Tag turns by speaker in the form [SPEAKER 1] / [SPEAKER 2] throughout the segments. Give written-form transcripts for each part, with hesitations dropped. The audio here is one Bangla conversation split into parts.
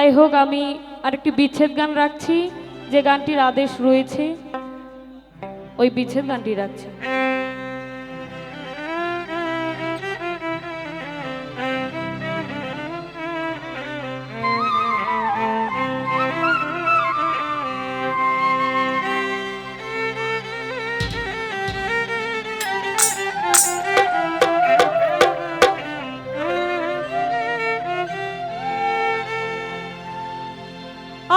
[SPEAKER 1] যাই হোক, আমি আরেকটি বিচ্ছেদ গান রাখছি, যে গানটির আদেশ রয়েছে ওই বিচ্ছেদ গানটি রাখছি।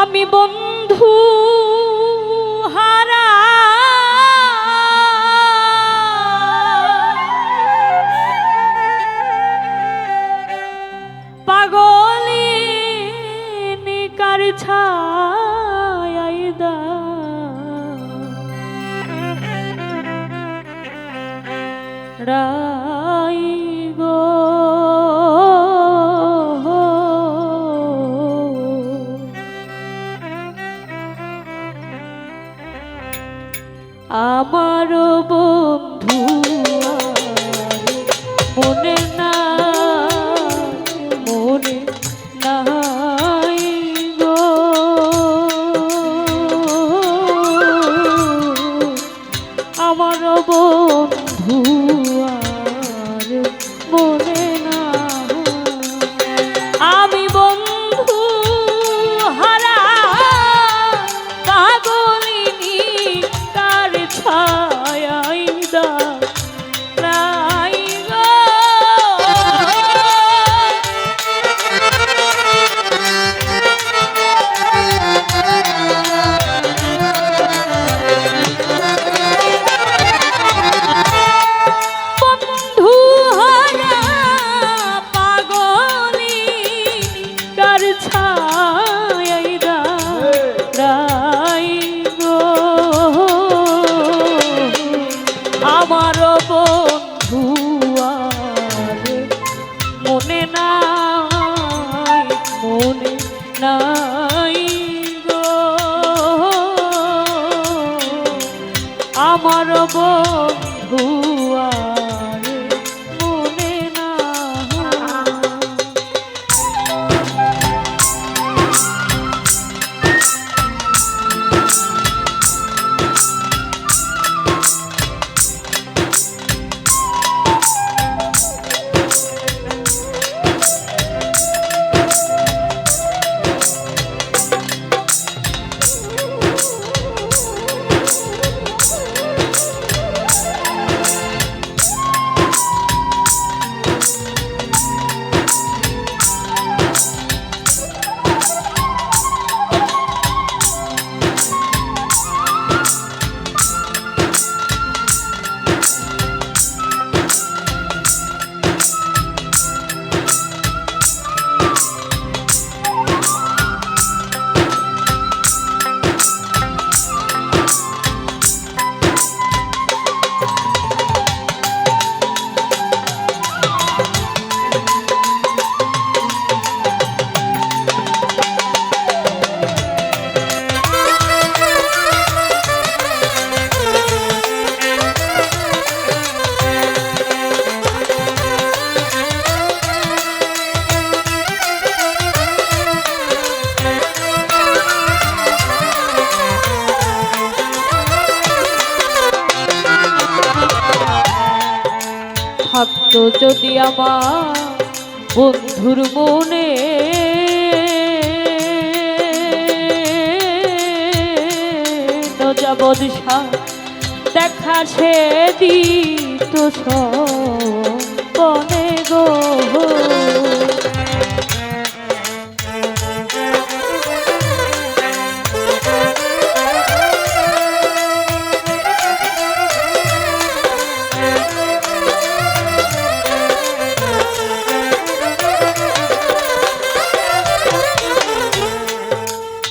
[SPEAKER 1] আমি বন্ধু হারা পাগলিনী কার ছায়ায় দাঁড়াই গো, আমার বন্ধু মনে না, মনে নাই গো, আমার বন্ধু আর মনে না। আমি বন্ধু হারা পাগলিনী কার ছায়ায় দাঁড়াই গো, বন্ধু হারা পাগলিনী কার ছায়ায় দাঁড়াই গো, আমার বন্ধু আর মনে নাই, মনে নাই গো, আমার বন্ধু আর মনে নাই। থাকতো যদি আমার বন্ধুর মনে নজাবদশা দেখা সে দিত সপনে গো,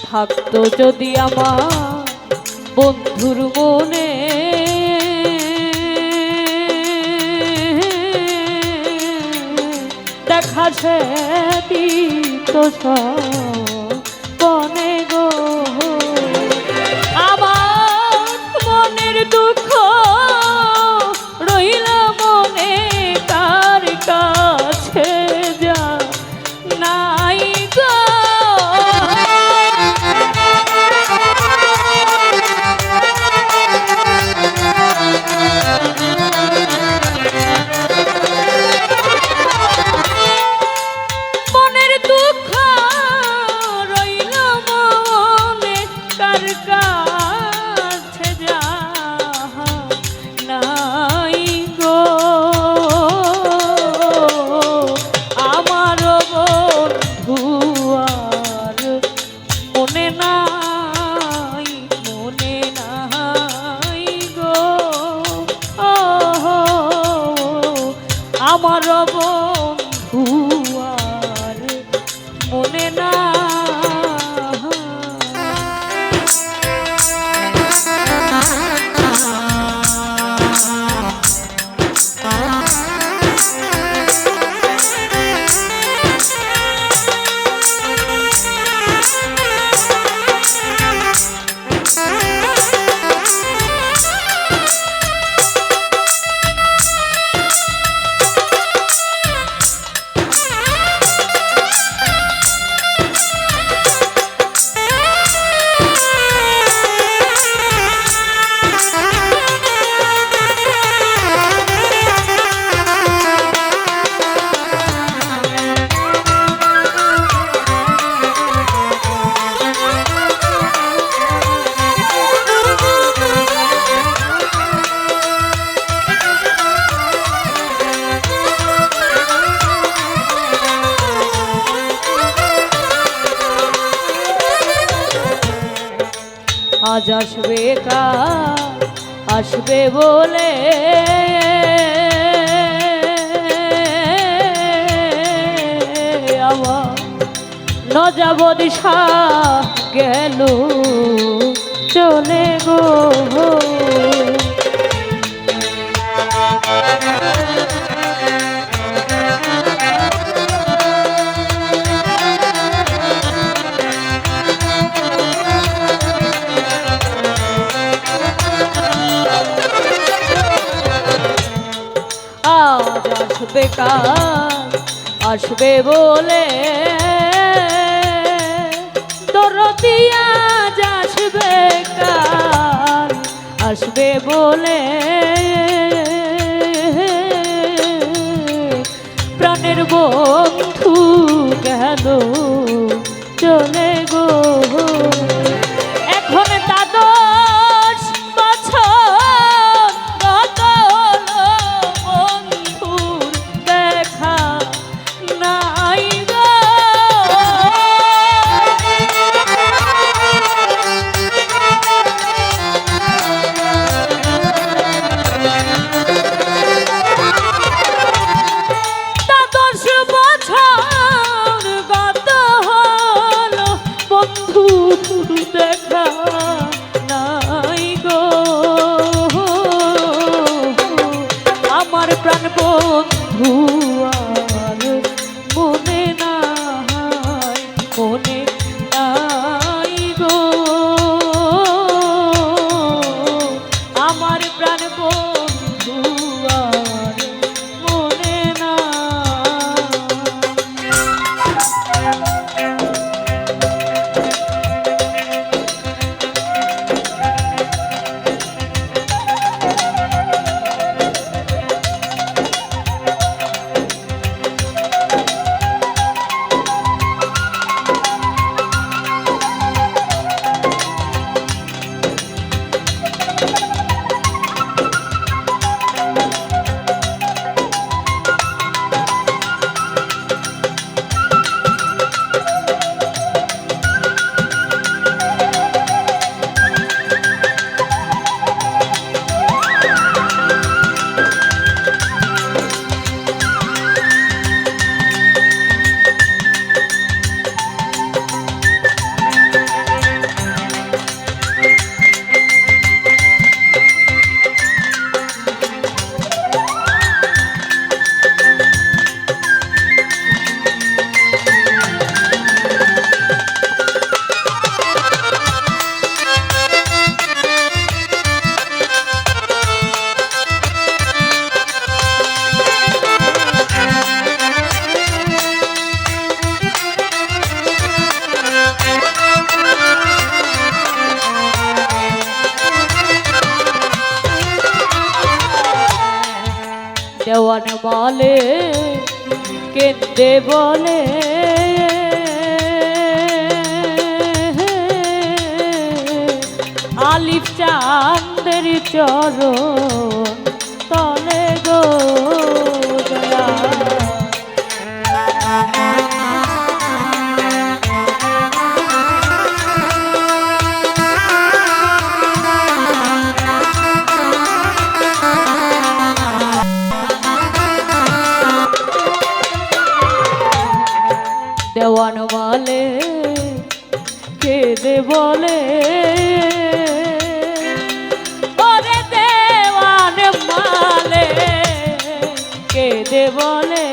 [SPEAKER 1] থাকতো যদি আমার বন্ধুর মনে দেখা সে দিত সপনে গো, আমার মনের দুঃখ রইল মনে কার কাছে যা নাই গো, আজ আসবে কাল আসবে বলে আমার নজাব দিশা গেল চলে গো। আজ আসবে কাল আসবে বলে দরদি আজ আসবে কাল আসবে বলে প্রাণের বন্ধু গেল চলে গো। এখন দ্বাদশ বছর গত হলো বন্ধুর দেখা নাই গো। দ্বাদশ বছর গত হলো বন্ধুর দেখা নাই গো। আমার প্রাণ বন্ধু আর মনে নাই মনে নাই গো। আমার প্রাণ বন্ধু আর মনে নাই। দেওয়ান বলে কেঁদে বলে আলিফ চাঁদের চরণ তলে গো দয়া। দেওয়ান বলে কেঁদে বলে ওরে দেওয়ান মালে কেঁদে বলে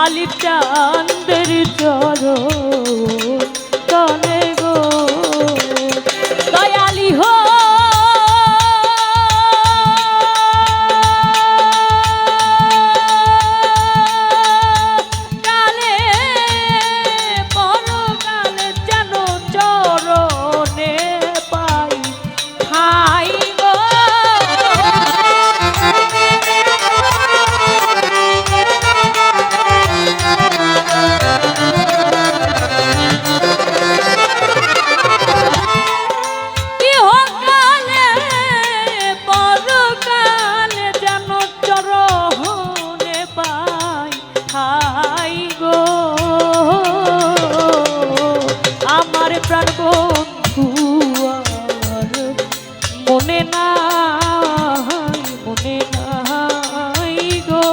[SPEAKER 1] আলিফ চাঁদের চরণ তলে গো দয়ালি হো। নাই মনে নাই গো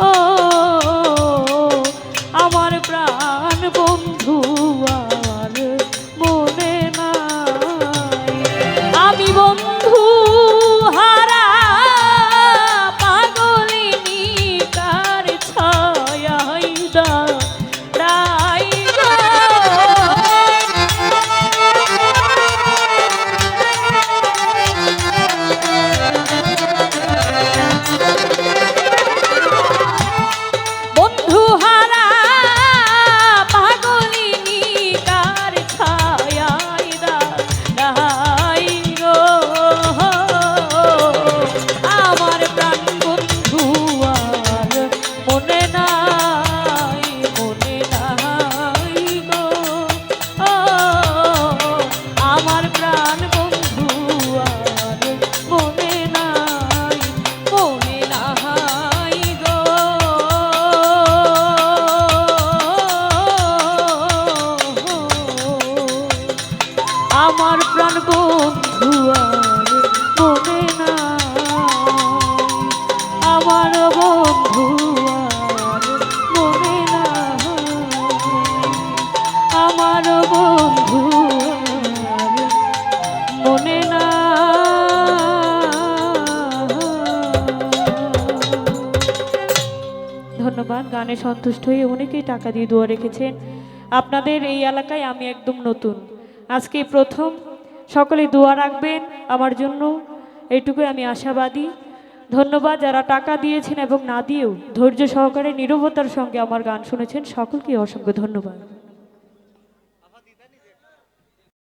[SPEAKER 1] ও আমার প্রাণ বন্ধু আর মনে নাই আমি বন্ধু হারা পাগলিনী কার ছায়াই দাঁড়াই গো বন্ধু হারা পাগলিনী কার ছায়াই দাঁড়াই গো আমার প্রাণ বন্ধু আর মনে নাই মনে নাই গো আমার প্রাণ বন্ধু আর মনে নাই মনে নাই গো আমার প্রাণ বন্ধু আর মনে নাই আমার বন্ধু আর মনে নাই আমার বন্ধু আর মনে ধন্যবাদ। গানে সন্তুষ্ট হয়ে অনেকেই টাকা দিয়ে দোয়া রেখেছেন। আপনাদের এই এলাকায় আমি একদম নতুন, আজকে প্রথম। সকলে দোয়া রাখবেন আমার জন্য, এইটুকুই আমি আশাবাদী। ধন্যবাদ যারা টাকা দিয়েছেন এবং না দিয়েও ধৈর্য সহকারে নীরবতার সঙ্গে আমার গান শুনেছেন, সকলকে অসংখ্য ধন্যবাদ।